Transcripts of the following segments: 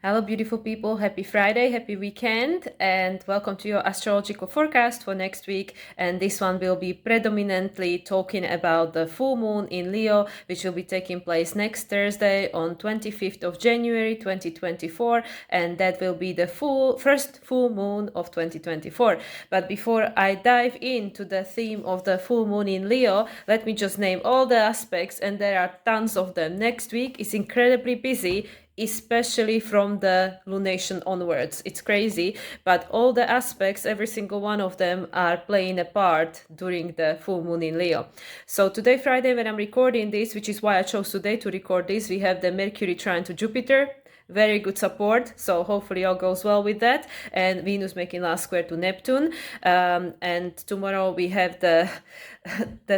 Hello, beautiful people. Happy Friday, happy weekend, and welcome to your astrological forecast for next week. And this one will be predominantly talking about the full moon in Leo, which will be taking place next Thursday on 25th of January 2024, and that will be the first full moon of 2024. But before I dive into the theme of the full moon in Leo, let me just name all the aspects, and there are tons of them. Next week is incredibly busy, especially from the lunation onwards. It's crazy, but all the aspects, every single one of them, are playing a part during the full moon in Leo. So today, Friday, when I'm recording this, which is why I chose today to record this, we have the Mercury trine to Jupiter. Very good support, so hopefully all goes well with that. And Venus making last square to Neptune. And tomorrow we have the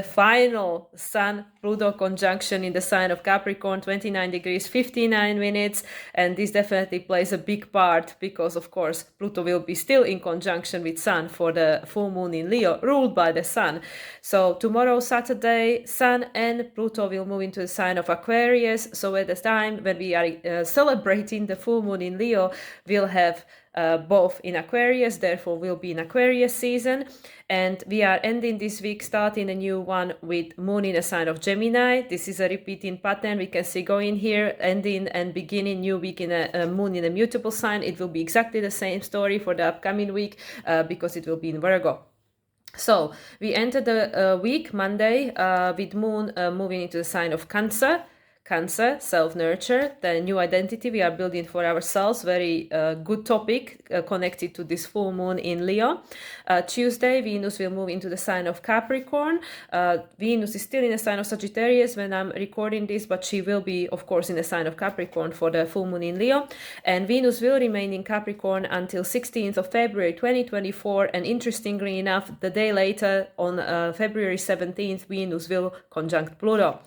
final Sun Pluto conjunction in the sign of Capricorn, 29 degrees 59 minutes, and this definitely plays a big part because of course Pluto will be still in conjunction with Sun for the full moon in Leo, ruled by the Sun. So tomorrow, Saturday, Sun and Pluto will move into the sign of Aquarius. So at the time when we are celebrating the full moon in Leo, we'll have both in Aquarius, therefore we'll be in Aquarius season. And we are ending this week, starting a new one with moon in a sign of Gemini. This is a repeating pattern we can see going here, ending and beginning new week in a moon in a mutable sign. It will be exactly the same story for the upcoming week because it will be in Virgo. So we enter the week Monday with moon moving into the sign of Cancer. Cancer, self-nurture, the new identity we are building for ourselves. Very good topic connected to this full moon in Leo. Tuesday, Venus will move into the sign of Capricorn. Venus is still in the sign of Sagittarius when I'm recording this, but she will be, of course, in the sign of Capricorn for the full moon in Leo. And Venus will remain in Capricorn until 16th of February 2024. And interestingly enough, the day later, on February 17th, Venus will conjunct Pluto.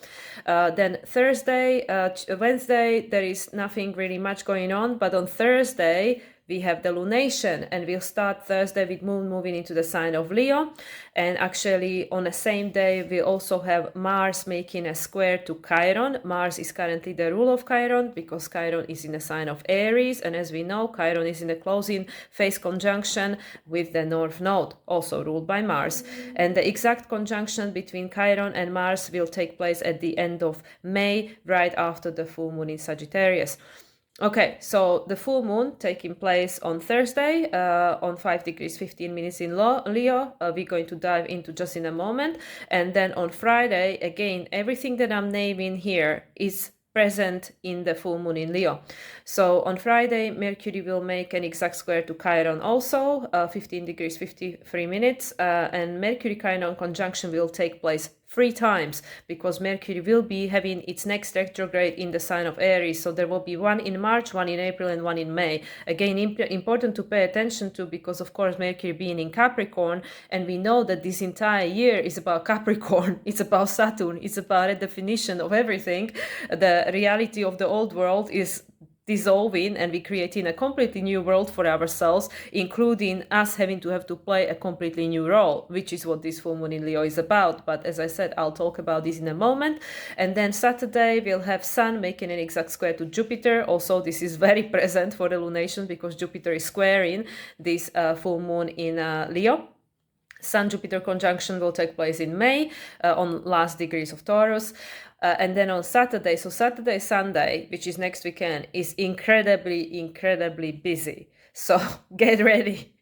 Then Wednesday, there is nothing really much going on, but on Thursday, we have the lunation, and we'll start Thursday with moon moving into the sign of Leo. And actually on the same day, we also have Mars making a square to Chiron. Mars is currently the rule of Chiron because Chiron is in the sign of Aries. And as we know, Chiron is in the closing phase conjunction with the North Node, also ruled by Mars. And the exact conjunction between Chiron and Mars will take place at the end of May, right after the full moon in Sagittarius. Okay, so the full moon taking place on Thursday on 5 degrees 15 minutes in Leo. We're going to dive into just in a moment. And then on Friday, again, everything that I'm naming here is present in the full moon in Leo. So on Friday, Mercury will make an exact square to Chiron also, 15 degrees 53 minutes, and Mercury-Chiron conjunction will take place 3 times because Mercury will be having its next retrograde in the sign of Aries. So there will be one in March, one in April, and one in May. Again, important to pay attention to because, of course, Mercury being in Capricorn, and we know that this entire year is about Capricorn. It's about Saturn. It's about a definition of everything. The reality of the old world is dissolving, and we're creating a completely new world for ourselves, including us having to play a completely new role, which is what this full moon in Leo is about. But as I said, I'll talk about this in a moment. And then Saturday, we'll have Sun making an exact square to Jupiter. Also, this is very present for the lunation because Jupiter is squaring this full moon in Leo. Sun-Jupiter conjunction will take place in May on last degrees of Taurus. And then on Saturday, so Saturday, Sunday, which is next weekend, is incredibly busy. So get ready.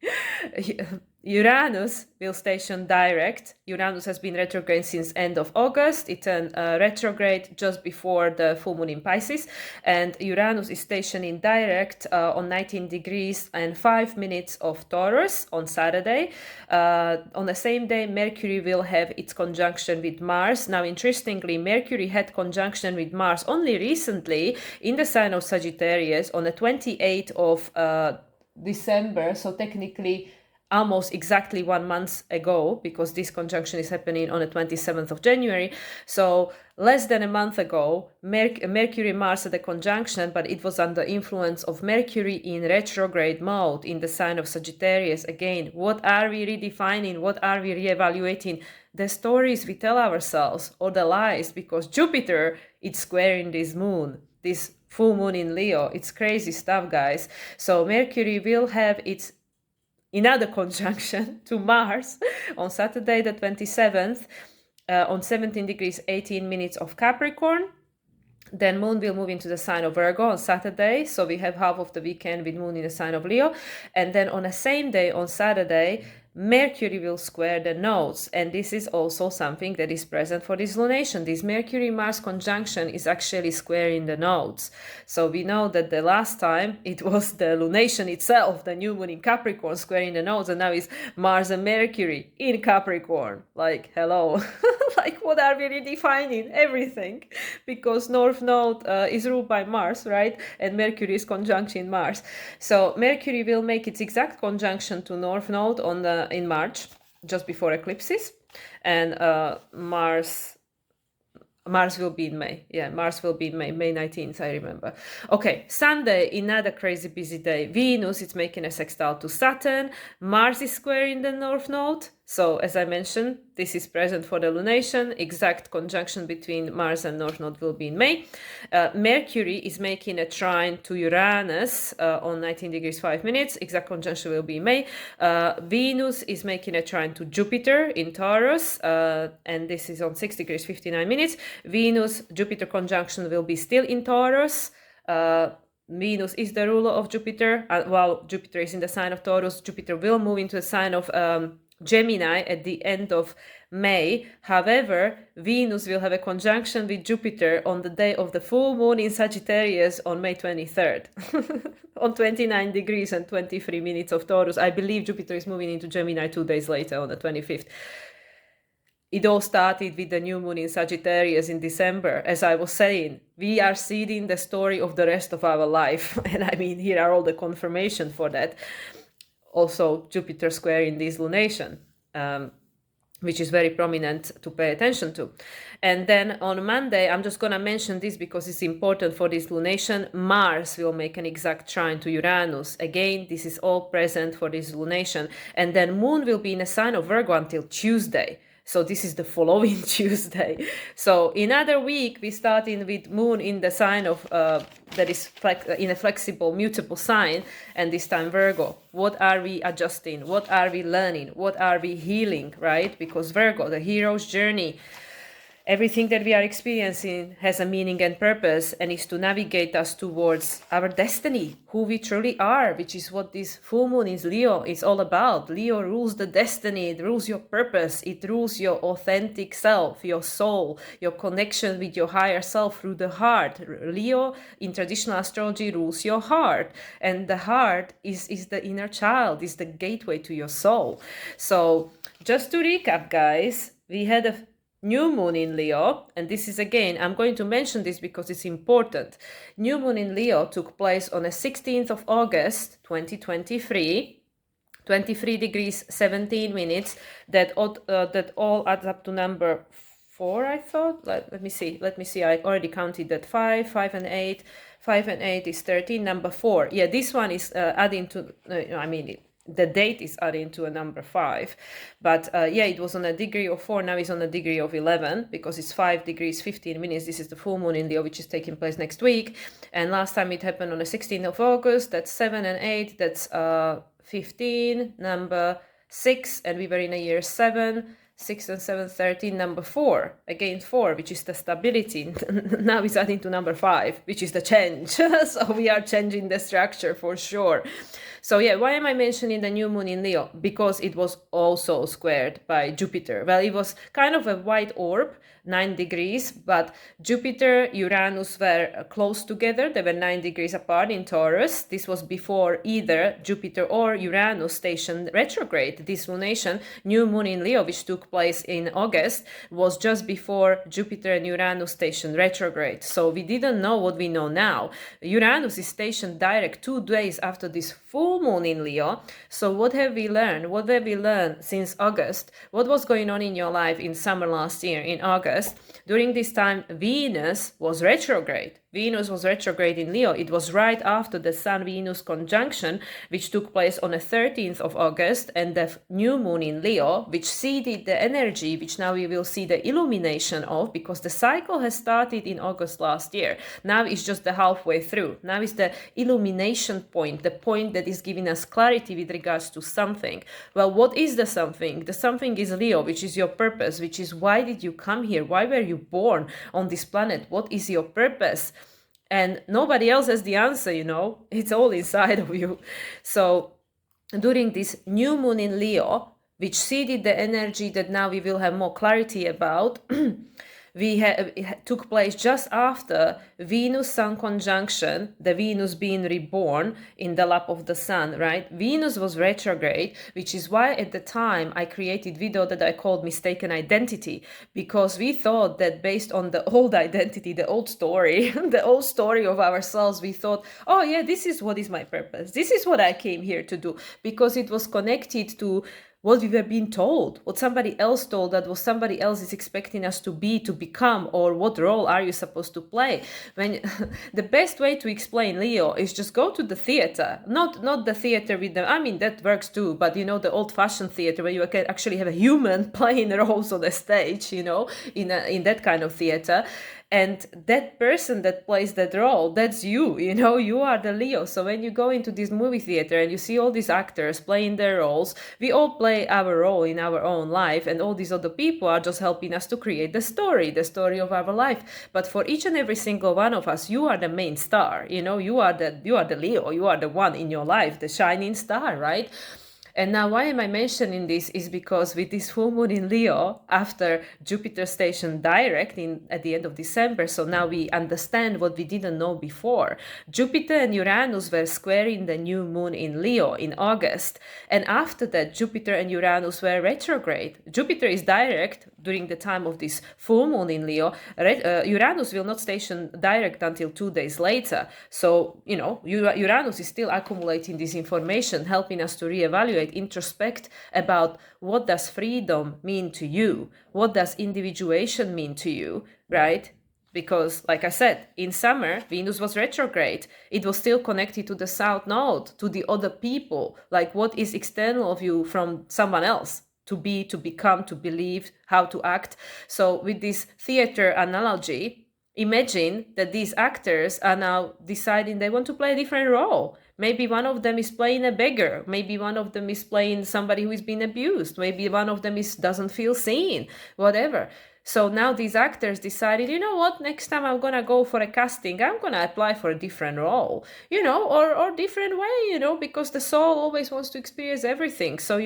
Uranus will station direct. Uranus has been retrograde since end of August. It turned retrograde just before the full moon in Pisces. And Uranus is stationing direct on 19 degrees and 5 minutes of Taurus on Saturday. On the same day, Mercury will have its conjunction with Mars. Now, interestingly, Mercury had conjunction with Mars only recently in the sign of Sagittarius on the 28th of December. So technically, almost exactly 1 month ago, because this conjunction is happening on the 27th of January. So less than a month ago, Mercury-Mars had a conjunction, but it was under influence of Mercury in retrograde mode in the sign of Sagittarius. Again, what are we redefining? What are we reevaluating? The stories we tell ourselves or the lies, because Jupiter is squaring this moon. this full moon in Leo. It's crazy stuff, guys. So Mercury will have its another conjunction to Mars on Saturday the 27th on 17 degrees 18 minutes of Capricorn. Then Moon will move into the sign of Virgo on Saturday, so we have half of the weekend with Moon in the sign of Leo. And then on the same day, on Saturday, Mercury will square the nodes, and this is also something that is present for this lunation. This Mercury-Mars conjunction is actually squaring the nodes. So we know that the last time it was the lunation itself, the new moon in Capricorn squaring the nodes, and now it's Mars and Mercury in Capricorn. Like, hello. Like, what are we redefining? Everything. Because North Node is ruled by Mars, right? And Mercury is conjunction Mars. So Mercury will make its exact conjunction to North Node in March, just before eclipses. And Mars will be in May. Yeah, Mars will be in May 19th, I remember. Okay, Sunday, another crazy busy day. Venus is making a sextile to Saturn. Mars is squaring the North Node. So, as I mentioned, this is present for the lunation. Exact conjunction between Mars and North Node will be in May. Mercury is making a trine to Uranus on 19 degrees 5 minutes. Exact conjunction will be in May. Venus is making a trine to Jupiter in Taurus, and this is on 6 degrees 59 minutes. Venus-Jupiter conjunction will be still in Taurus. Venus is the ruler of Jupiter. While Jupiter is in the sign of Taurus, Jupiter will move into the sign of Gemini at the end of May. However, Venus will have a conjunction with Jupiter on the day of the full moon in Sagittarius on May 23rd. On 29 degrees and 23 minutes of Taurus. I believe Jupiter is moving into Gemini 2 days later on the 25th. It all started with the new moon in Sagittarius in December. As I was saying, we are seeding the story of the rest of our life. And I mean, here are all the confirmation for that. Also, Jupiter squaring this lunation, which is very prominent to pay attention to. And then on Monday, I'm just going to mention this because it's important for this lunation. Mars will make an exact trine to Uranus. Again, this is all present for this lunation. And then Moon will be in a sign of Virgo until Tuesday. So this is the following Tuesday. So in another week, we start in with Moon in the sign of, that is in a flexible, mutable sign, and this time Virgo. What are we adjusting? What are we learning? What are we healing, right? Because Virgo, the hero's journey, everything that we are experiencing has a meaning and purpose and is to navigate us towards our destiny, who we truly are, which is what this full moon in Leo is all about. Leo rules the destiny, it rules your purpose, it rules your authentic self, your soul, your connection with your higher self through the heart. Leo in traditional astrology rules your heart, and the heart is the inner child, is the gateway to your soul. So just to recap, guys, we had a new moon in Leo, and this is again, I'm going to mention this because it's important. New moon in Leo took place on the 16th of August, 2023, 23 degrees 17 minutes. That all adds up to number 4, I thought. Let me see. I already counted that 5 and 8. 5 and 8 is 13. Number 4. Yeah, this one is adding to, the date is adding to a number 5, but yeah, it was on a degree of 4, now it's on a degree of 11, because it's 5 degrees 15 minutes. This is the full moon in Leo, which is taking place next week, and last time it happened on the 16th of August. That's 7 and 8, that's 15, number 6, and we were in a year 7, 6 and 7, 13, number 4, again 4, which is the stability. Now it's adding to number 5, which is the change. So we are changing the structure for sure. So yeah, why am I mentioning the new moon in Leo? Because it was also squared by Jupiter. Well, it was kind of a white orb, 9 degrees, but Jupiter, Uranus were close together. They were 9 degrees apart in Taurus. This was before either Jupiter or Uranus stationed retrograde. This lunation, new moon in Leo, which took place in August, was just before Jupiter and Uranus stationed retrograde. So we didn't know what we know now. Uranus is stationed direct 2 days after this full moon in Leo. So what have we learned? What have we learned since August? What was going on in your life in summer last year in August? During this time, Venus was retrograde. Venus was retrograde in Leo. It was right after the Sun-Venus conjunction, which took place on the 13th of August, and the new moon in Leo, which seeded the energy, which now we will see the illumination of, because the cycle has started in August last year. Now it's just the halfway through. Now is the illumination point, the point that is giving us clarity with regards to something. Well, what is the something? The something is Leo, which is your purpose, which is why did you come here? Why were you born on this planet? What is your purpose? And nobody else has the answer, it's all inside of you. So during this new moon in Leo, which seeded the energy that now we will have more clarity about, it took place just after Venus-Sun conjunction, the Venus being reborn in the lap of the Sun, right? Venus was retrograde, which is why at the time I created video that I called Mistaken Identity, because we thought that based on the old identity, the old story, the old story of ourselves, we thought, oh yeah, this is what is my purpose. This is what I came here to do, because it was connected to what we were being told, what somebody else told, that what somebody else is expecting us to be, to become, or what role are you supposed to play. When the best way to explain Leo is just go to the theater, not the theater with them. I mean, that works too, but the old-fashioned theater where you can actually have a human playing roles on the stage, in that kind of theater. And that person that plays that role, that's you, you are the Leo. So when you go into this movie theater and you see all these actors playing their roles, we all play our role in our own life, and all these other people are just helping us to create the story of our life. But for each and every single one of us, you are the main star, you are the Leo, you are the one in your life, the shining star, right? And now why am I mentioning this is because with this full moon in Leo, after Jupiter station direct at the end of December, so now we understand what we didn't know before. Jupiter and Uranus were squaring the new moon in Leo in August. And after that, Jupiter and Uranus were retrograde. Jupiter is direct during the time of this full moon in Leo. Uranus will not station direct until 2 days later. So, Uranus is still accumulating this information, helping us to reevaluate, introspect about what does freedom mean to you? What does individuation mean to you, right? Because, like I said, in summer, Venus was retrograde. It was still connected to the South Node, to the other people. Like, what is external of you from someone else? To be, to become, to believe, how to act. So with this theater analogy, imagine that these actors are now deciding they want to play a different role. Maybe one of them is playing a beggar. Maybe one of them is playing somebody who is being abused. Maybe one of them doesn't feel seen, whatever. So now these actors decided, you know what, next time I'm going to go for a casting, I'm going to apply for a different role, or different way, because the soul always wants to experience everything. So,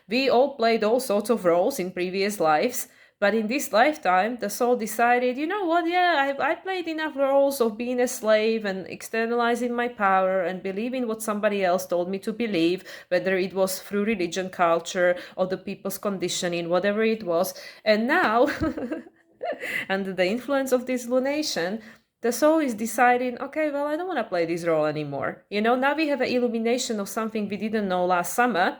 we all played all sorts of roles in previous lives. But in this lifetime, the soul decided, you know what, yeah, I played enough roles of being a slave and externalizing my power and believing what somebody else told me to believe, whether it was through religion, culture, or the people's conditioning, whatever it was. And now, under the influence of this lunation, the soul is deciding, okay, well, I don't want to play this role anymore. Now we have an illumination of something we didn't know last summer,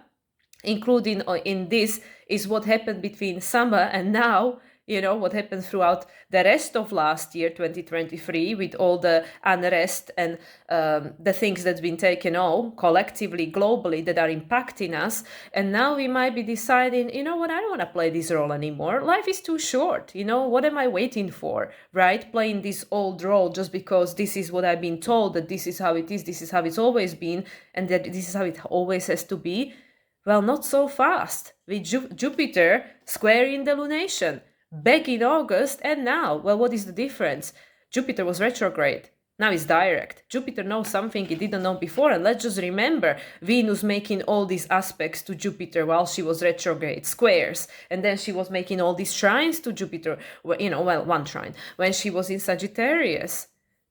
including in this is what happened between summer and now, what happened throughout the rest of last year, 2023, with all the unrest and the things that's been taken on collectively, globally, that are impacting us. And now we might be deciding, I don't want to play this role anymore. Life is too short. What am I waiting for, right? Playing this old role just because this is what I've been told, that this is how it is, this is how it's always been, and that this is how it always has to be. Well, not so fast. With Jupiter squaring the lunation back in August and now. Well, what is the difference? Jupiter was retrograde. Now it's direct. Jupiter knows something it didn't know before. And let's just remember Venus making all these aspects to Jupiter while she was retrograde, squares. And then she was making all these trines to Jupiter. One trine. When she was in Sagittarius.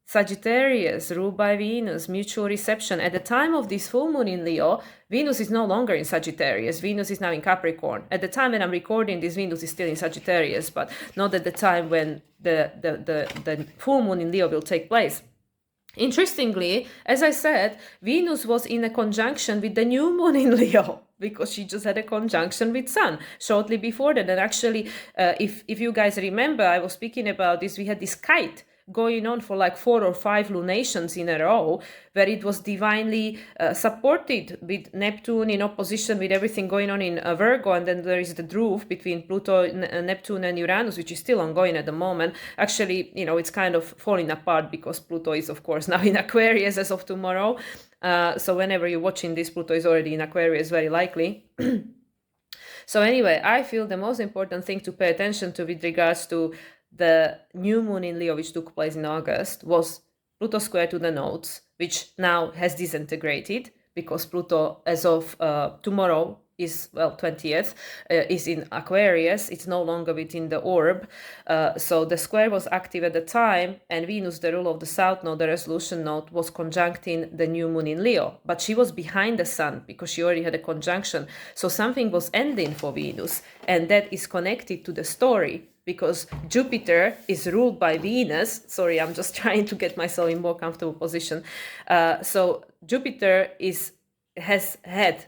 Sagittarius, ruled by Venus, mutual reception. At the time of this full moon in Leo, Venus is no longer in Sagittarius. Venus is now in Capricorn. At the time when I'm recording this, Venus is still in Sagittarius, but not at the time when the full moon in Leo will take place. Interestingly, as I said, Venus was in a conjunction with the new moon in Leo, because she just had a conjunction with Sun shortly before that. And actually, if you guys remember, I was speaking about this, we had this kite going on for like 4 or 5 lunations in a row, where it was divinely supported, with Neptune in opposition with everything going on in Virgo, and then there is the Dhruv between Pluto, Neptune and Uranus, which is still ongoing at the moment. Actually, it's kind of falling apart because Pluto is, of course, now in Aquarius as of tomorrow. So whenever you're watching this, Pluto is already in Aquarius, very likely. So anyway, I feel the most important thing to pay attention to with regards to the new moon in Leo, which took place in August, was Pluto square to the nodes, which now has disintegrated because Pluto, as of tomorrow, is, 20th, is in Aquarius. It's no longer within the orb. So the square was active at the time, and Venus, the ruler of the south node, the resolution node, was conjuncting the new moon in Leo. But she was behind the sun because she already had a conjunction. So something was ending for Venus, and that is connected to the story, because Jupiter is ruled by Venus. Sorry, I'm just trying to get myself in more comfortable position. So Jupiter has had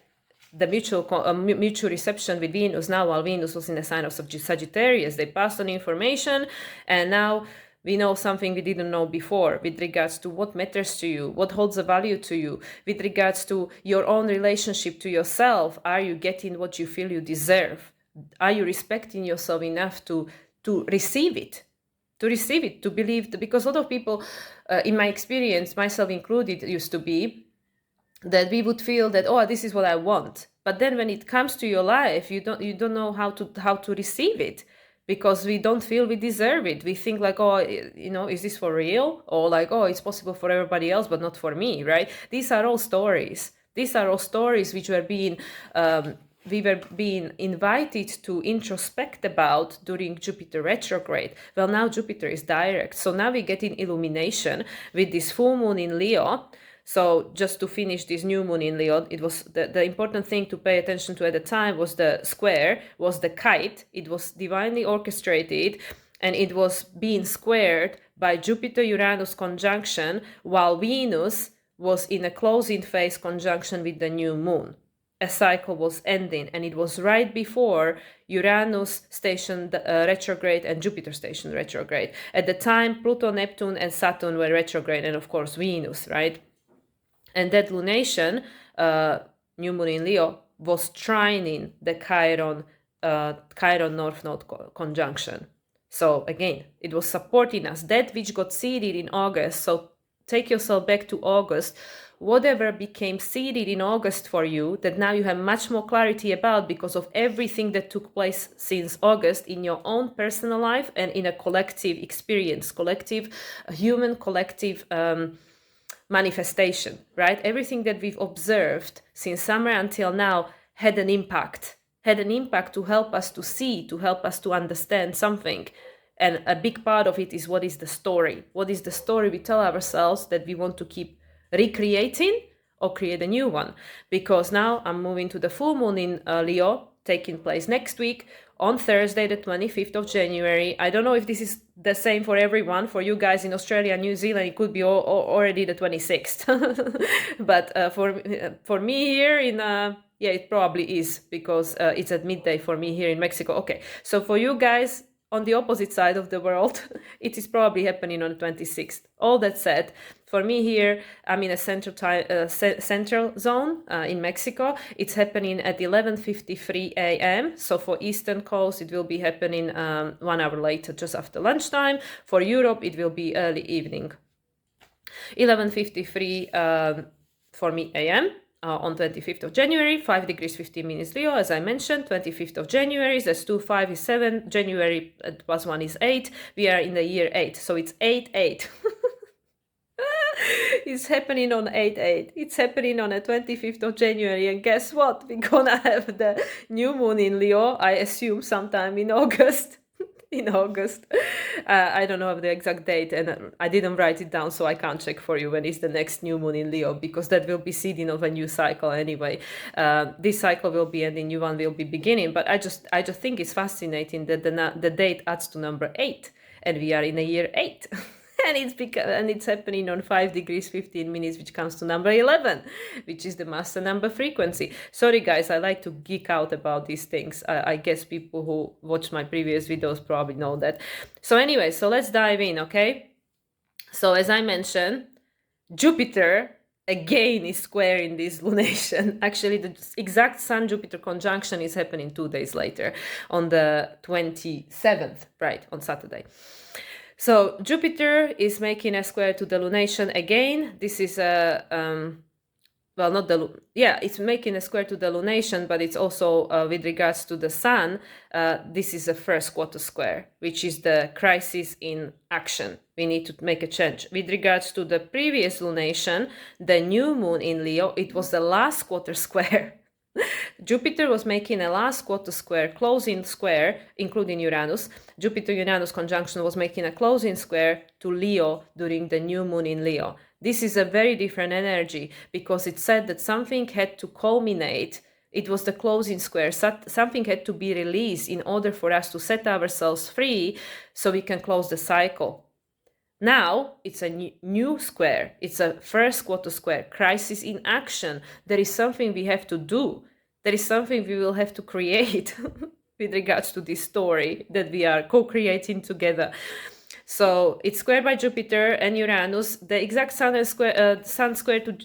the mutual reception with Venus now, while Venus was in the sign of Sagittarius. They passed on information, and now we know something we didn't know before with regards to what matters to you, what holds a value to you, with regards to your own relationship to yourself. Are you getting what you feel you deserve? Are you respecting yourself enough to receive it? To receive it, to believe, because a lot of people, in my experience, myself included, used to be that we would feel that, oh, this is what I want, but then when it comes to your life, you don't know how to receive it, because we don't feel we deserve it. We think like, oh, is this for real? Or like, oh, it's possible for everybody else but not for me, right? These are all stories which were being we were being invited to introspect about during Jupiter retrograde. Well, now Jupiter is direct, so now we get in illumination with this full moon in Leo. So just to finish this new moon in Leo, it was the important thing to pay attention to at the time was the square, was the kite. It was divinely orchestrated, and it was being squared by Jupiter-Uranus conjunction, while Venus was in a closing phase conjunction with the new moon. A cycle was ending, and it was right before Uranus stationed retrograde and Jupiter stationed retrograde. At the time, Pluto, Neptune, and Saturn were retrograde, and of course Venus, right? And that lunation, new moon in Leo, was trining the Chiron North Node conjunction. So again, it was supporting us. That which got seeded in August. So take yourself back to August. Whatever became seeded in August for you, that now you have much more clarity about because of everything that took place since August in your own personal life and in a collective experience, human collective manifestation, right? Everything that we've observed since summer until now had an impact to help us to see, to help us to understand something. And a big part of it is, what is the story? What is the story we tell ourselves that we want to keep recreating or create a new one? Because now I'm moving to the full moon in Leo, taking place next week on Thursday, the 25th of January. I don't know if this is the same for everyone. For you guys in Australia and New Zealand, it could be already the 26th. But for me here in it probably is, because it's at midday for me here in Mexico. Okay, so for you guys on the opposite side of the world, it is probably happening on the 26th. All that said, for me here, I'm in a central zone in Mexico. It's happening at 11:53 a.m. So for Eastern Coast, it will be happening 1 hour later, just after lunchtime. For Europe, it will be early evening. 11:53 for me a.m. On 25th of January, 5 degrees 15 minutes Leo, as I mentioned. 25th of January, that's 2, 5 is 7, January plus 1 is 8. We are in the year 8, so it's 8-8. It's happening on 8-8. It's happening on the 25th of January, and guess what? We're gonna have the new moon in Leo, I assume sometime in August. In August. I don't know the exact date, and I didn't write it down, so I can't check for you when is the next new moon in Leo, because that will be seeding of a new cycle anyway. This cycle will be ending, new one will be beginning, but I just think it's fascinating that the date adds to number 8, and we are in the year 8. And it's happening on 5 degrees 15 minutes, which comes to number 11, which is the master number frequency. Sorry guys, I like to geek out about these things. I guess people who watch my previous videos probably know that. So anyway, so let's dive in, okay? So as I mentioned, Jupiter again is square in this lunation. Actually, the exact Sun-Jupiter conjunction is happening 2 days later, on the 27th, right, on Saturday. So Jupiter is making a square to the lunation again. This is a well, not the, yeah, it's making a square to the lunation, but it's also with regards to the sun, this is a first quarter square, which is the crisis in action. We need to make a change. With regards to the previous lunation, the new moon in Leo, it was the last quarter square. Jupiter was making a last quarter square, closing square, including Uranus. Jupiter-Uranus conjunction was making a closing square to Leo during the new moon in Leo. This is a very different energy because it said that something had to culminate. It was the closing square. Something had to be released in order for us to set ourselves free so we can close the cycle. Now it's a new square. It's a first quarter square, crisis in action. There is something we have to do. There is something we will have to create with regards to this story that we are co-creating together. So it's squared by Jupiter and Uranus. The exact Sun square to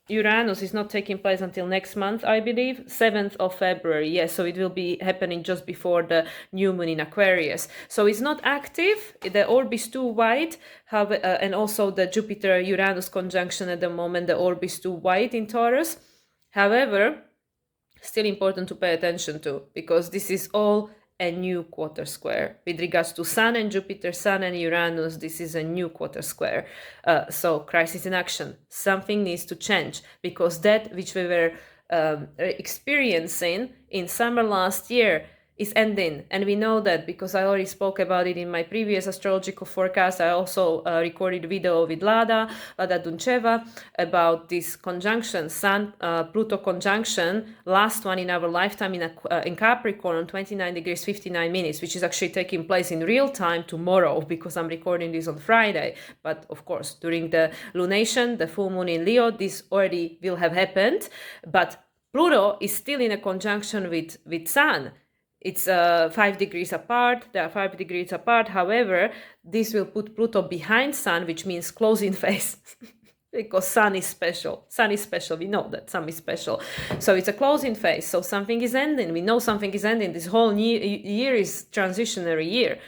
Uranus is not taking place until next month, I believe, 7th of February. Yes, so it will be happening just before the new moon in Aquarius. So it's not active. The orb is too wide, and also the Jupiter-Uranus conjunction at the moment, the orb is too wide in Taurus. However, still important to pay attention to, because this is all a new quarter square. With regards to Sun and Jupiter, Sun and Uranus, this is a new quarter square. So crisis in action. Something needs to change, because that which we were experiencing in summer last year is ending. And we know that because I already spoke about it in my previous astrological forecast. I also recorded a video with Lada Duncheva, about this conjunction, Sun Pluto conjunction, last one in our lifetime in Capricorn on 29 degrees 59 minutes, which is actually taking place in real time tomorrow, because I'm recording this on Friday. But of course, during the lunation, the full moon in Leo, this already will have happened. But Pluto is still in a conjunction with Sun. It's 5 degrees apart. They are 5 degrees apart. However, this will put Pluto behind Sun, which means closing phase. Because Sun is special. Sun is special. We know that Sun is special. So it's a closing phase. So something is ending. We know something is ending. This whole year is transitionary year.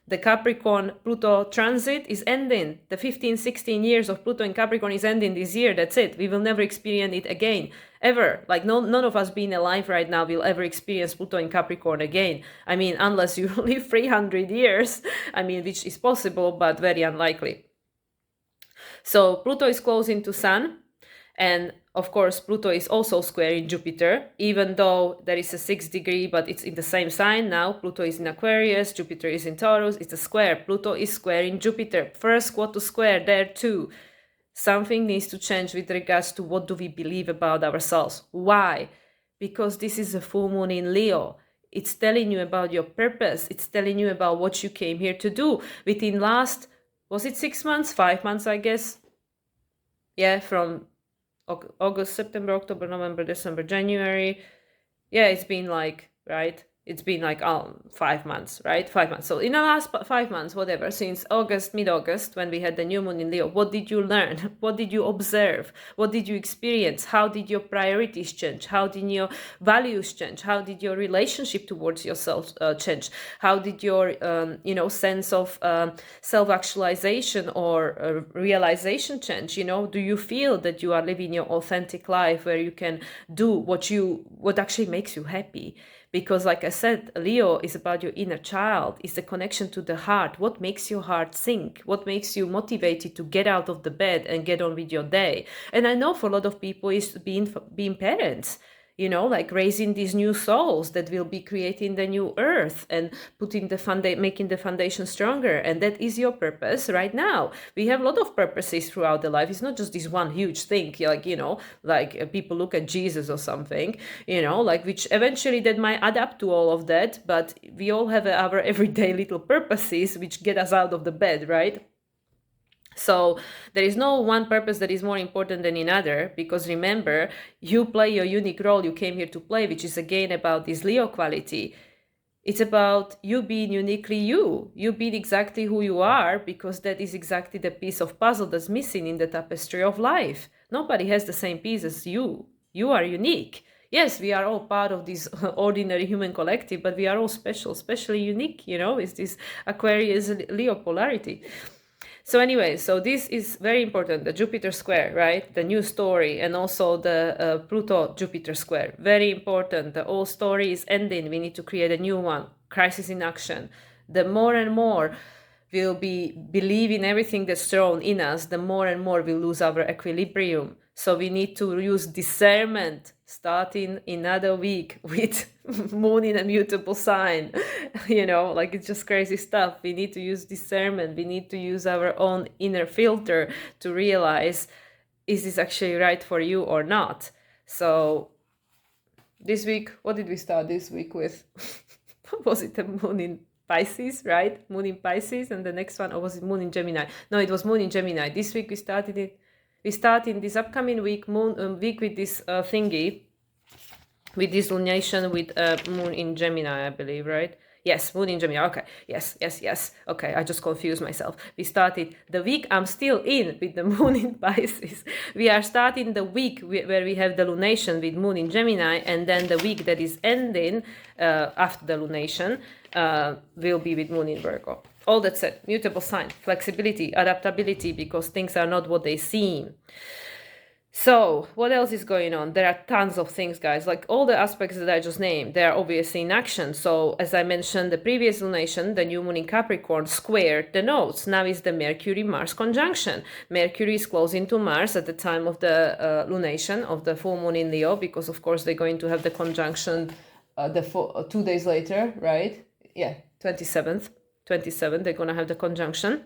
The Capricorn Pluto transit is ending. The 15, 16 years of Pluto in Capricorn is ending this year. That's it. We will never experience it again. Ever. Like none of us being alive right now will ever experience Pluto in Capricorn again. I mean, unless you live 300 years, I mean, which is possible, but very unlikely. So Pluto is closing to Sun. And of course, Pluto is also square in Jupiter, even though there is a 6 degree, but it's in the same sign now. Pluto is in Aquarius, Jupiter is in Taurus, it's a square. Pluto is square in Jupiter. First quarter square there too. Something needs to change with regards to what do we believe about ourselves. Why? Because this is a full moon in Leo. It's telling you about your purpose. It's telling you about what you came here to do. Within last, was it 6 months? 5 months, I guess. Yeah, from August, September, October, November, December, January. Yeah, it's been like, right? It's been like 5 months, right? 5 months. So in the last 5 months, whatever, since August, mid-August, when we had the new moon in Leo, what did you learn? What did you observe? What did you experience? How did your priorities change? How did your values change? How did your relationship towards yourself change? How did your, sense of self-actualization or realization change? Do you feel that you are living your authentic life where you can do what actually makes you happy? Because like I said, Leo is about your inner child. It's the connection to the heart. What makes your heart sink? What makes you motivated to get out of the bed and get on with your day? And I know for a lot of people it's being parents, like raising these new souls that will be creating the new earth and making the foundation stronger. And that is your purpose right now. We have a lot of purposes throughout the life. It's not just this one huge thing, like people look at Jesus or something, which eventually that might add up to all of that. But we all have our everyday little purposes which get us out of the bed, right? So there is no one purpose that is more important than another, because remember, you play your unique role you came here to play, which is again about this Leo quality. It's about you being uniquely you being exactly who you are, because that is exactly the piece of puzzle that's missing in the tapestry of life. Nobody has the same piece as you. You are unique. Yes, we are all part of this ordinary human collective, but we are all special, especially unique, it's this Aquarius Leo polarity. So anyway, so this is very important, the Jupiter square, right? The new story, and also the Pluto-Jupiter square. Very important. The old story is ending. We need to create a new one. Crisis in action. The more and more we'll believe in everything that's thrown in us, the more and more we'll lose our equilibrium. So we need to use discernment starting another week with moon in a mutable sign. Like it's just crazy stuff. We need to use discernment. We need to use our own inner filter to realize, is this actually right for you or not? So this week, what did we start this week with? Was it the moon in Pisces, right? Moon in Pisces, and the next one, or was it moon in Gemini? No, it was moon in Gemini. This week we started it. We start in this upcoming week, week with this thingy, with this lunation with moon in Gemini, I believe, right? Yes, moon in Gemini. Okay, yes. Okay, I just confused myself. We started the week I'm still in with the moon in Pisces. We are starting the week where we have the lunation with moon in Gemini, and then the week that is ending after the lunation will be with moon in Virgo. All that said, mutable sign, flexibility, adaptability, because things are not what they seem. So what else is going on? There are tons of things, guys. Like all the aspects that I just named, they are obviously in action. So as I mentioned, the previous lunation, the new moon in Capricorn, squared the nodes. Now is the Mercury-Mars conjunction. Mercury is closing to Mars at the time of the lunation of the full moon in Leo, because of course they're going to have the conjunction 2 days later, right? Yeah, 27th, they're going to have the conjunction.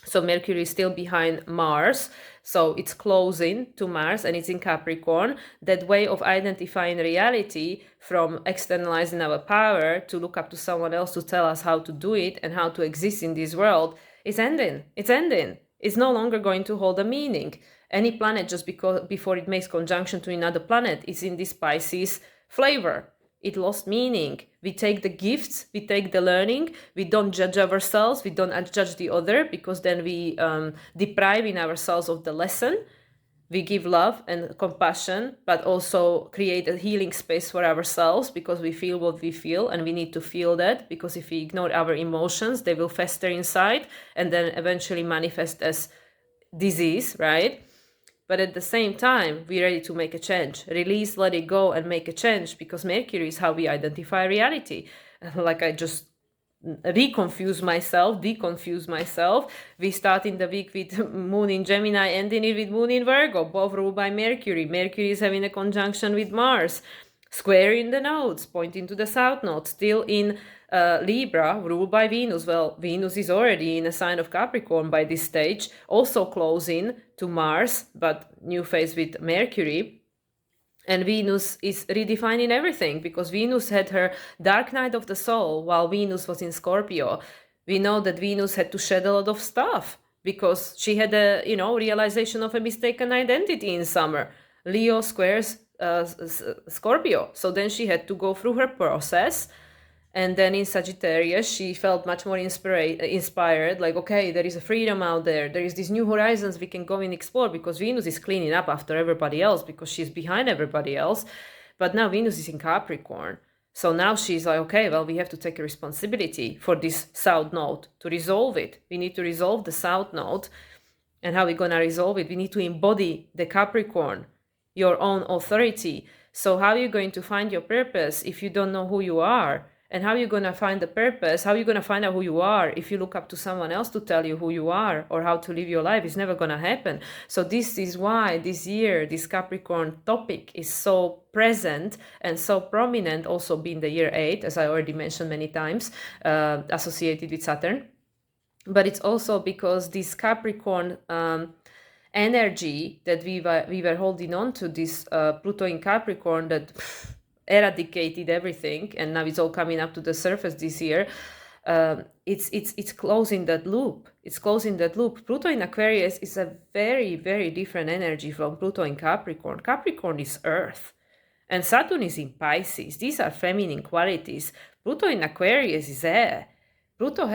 So Mercury is still behind Mars, so it's closing to Mars and it's in Capricorn. That way of identifying reality, from externalizing our power to look up to someone else to tell us how to do it and how to exist in this world, is ending. It's ending. It's no longer going to hold a meaning. Any planet, just before it makes conjunction to another planet, is in this Pisces flavor. It lost meaning. We take the gifts, we take the learning, we don't judge ourselves, we don't judge the other, because then we deprive in ourselves of the lesson. We give love and compassion, but also create a healing space for ourselves, because we feel what we feel, and we need to feel that, because if we ignore our emotions, they will fester inside and then eventually manifest as disease, right? But at the same time, we're ready to make a change. Release, let it go, and make a change, because Mercury is how we identify reality. Like I just deconfuse myself. We start in the week with moon in Gemini, ending it with moon in Virgo, both ruled by Mercury. Mercury is having a conjunction with Mars, squaring the nodes, pointing to the south node, still in Libra, ruled by Venus. Well, Venus is already in a sign of Capricorn by this stage, also closing to Mars, but new phase with Mercury. And Venus is redefining everything, because Venus had her dark night of the soul while Venus was in Scorpio. We know that Venus had to shed a lot of stuff because she had a, realization of a mistaken identity in summer. Leo squares Scorpio. So then she had to go through her process. And then in Sagittarius, she felt much more inspired, like, okay, there is a freedom out there. There is these new horizons we can go and explore, because Venus is cleaning up after everybody else, because she's behind everybody else. But now Venus is in Capricorn. So now she's like, okay, well, we have to take a responsibility for this south node to resolve it. We need to resolve the south node. And how are we going to resolve it? We need to embody the Capricorn, your own authority. So how are you going to find your purpose if you don't know who you are? And how are you going to find the purpose? How are you going to find out who you are if you look up to someone else to tell you who you are or how to live your life? It's never going to happen. So this is why this year, this Capricorn topic is so present and so prominent, also being the year 8, as I already mentioned many times, associated with Saturn. But it's also because this Capricorn energy that we were holding on to, this Pluto in Capricorn that eradicated everything, and now it's all coming up to the surface this year. It's closing that loop. Pluto in Aquarius is a very, very different energy from Pluto in Capricorn. Capricorn is earth, and Saturn is in Pisces. These are feminine qualities. Pluto in Aquarius is there. Pluto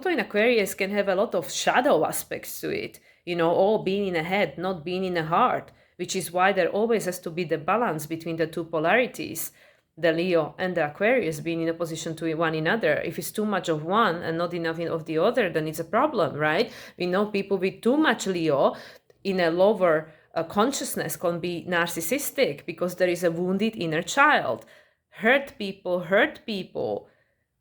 in Aquarius can have a lot of shadow aspects to it, all being in the head, not being in the heart, which is why there always has to be the balance between the two polarities, the Leo and the Aquarius being in opposition to one another. If it's too much of one and not enough of the other, then it's a problem, right? We know people with too much Leo in a lower consciousness can be narcissistic because there is a wounded inner child. Hurt people,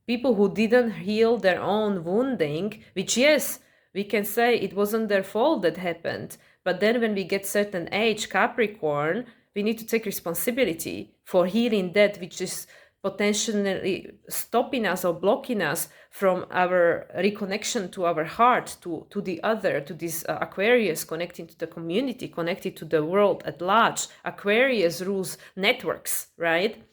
people who didn't heal their own wounding, which, yes, we can say it wasn't their fault that happened. But then when we get certain age, Capricorn, we need to take responsibility for healing that which is potentially stopping us or blocking us from our reconnection to our heart, to the other, to this Aquarius, connecting to the community, connected to the world at large. Aquarius rules networks, right?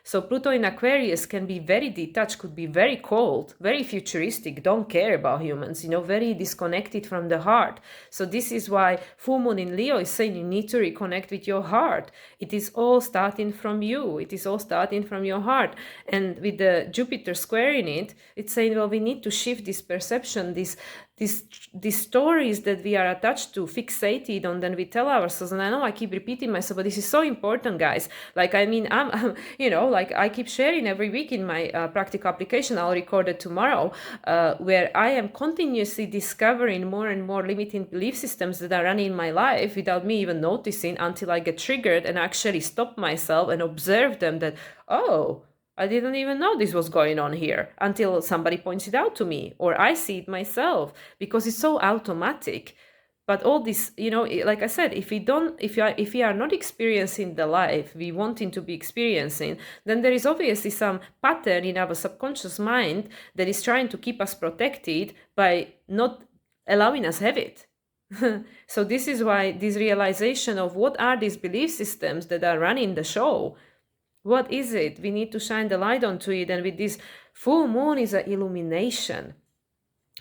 So Pluto in Aquarius can be very detached, could be very cold, very futuristic, don't care about humans, very disconnected from the heart. So this is why full moon in Leo is saying you need to reconnect with your heart. It is all starting from you. It is all starting from your heart. And with the Jupiter squaring it, it's saying, well, we need to shift this perception, these stories that we are attached to, fixated on, then we tell ourselves. And I know I keep repeating myself, but this is so important, guys. Like, I mean, I'm like I keep sharing every week in my practical application. I'll record it tomorrow, where I am continuously discovering more and more limiting belief systems that are running in my life without me even noticing, until I get triggered and actually stop myself and observe them, that, oh, I didn't even know this was going on here, until somebody points it out to me, or I see it myself, because it's so automatic. But all this, like I said, if we are not experiencing the life we wanting to be experiencing, then there is obviously some pattern in our subconscious mind that is trying to keep us protected by not allowing us have it. So this is why this realization of what are these belief systems that are running the show. What is it? We need to shine the light onto it. And with this full moon is an illumination.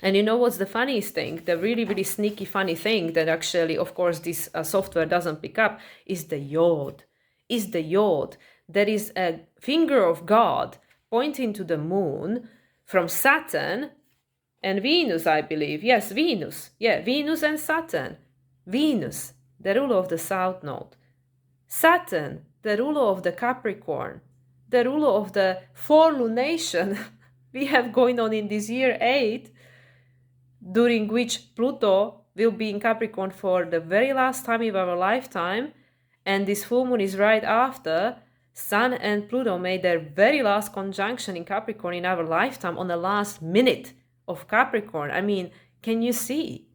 And you know what's the funniest thing? The really, really sneaky funny thing that actually, of course, this software doesn't pick up is the yod. There is a finger of God pointing to the moon from Saturn and Venus, I believe. Yes, Venus. Yeah, Venus and Saturn. Venus, the ruler of the south node. Saturn, the ruler of the Capricorn, the ruler of the 4 lunation we have going on in this year 8, during which Pluto will be in Capricorn for the very last time of our lifetime, and this full moon is right after. Sun and Pluto made their very last conjunction in Capricorn in our lifetime on the last minute of Capricorn. I mean, can you see?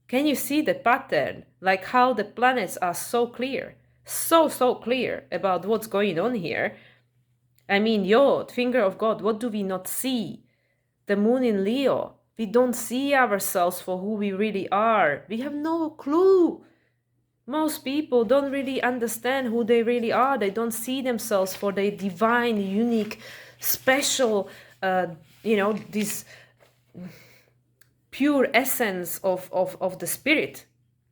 Can you see the pattern? Like how the planets are so clear. So clear about what's going on here. I mean, Yod, finger of God, what do we not see? The moon in Leo, we don't see ourselves for who we really are. We have no clue. Most people don't really understand who they really are. They don't see themselves for their divine, unique, special, this pure essence of the spirit.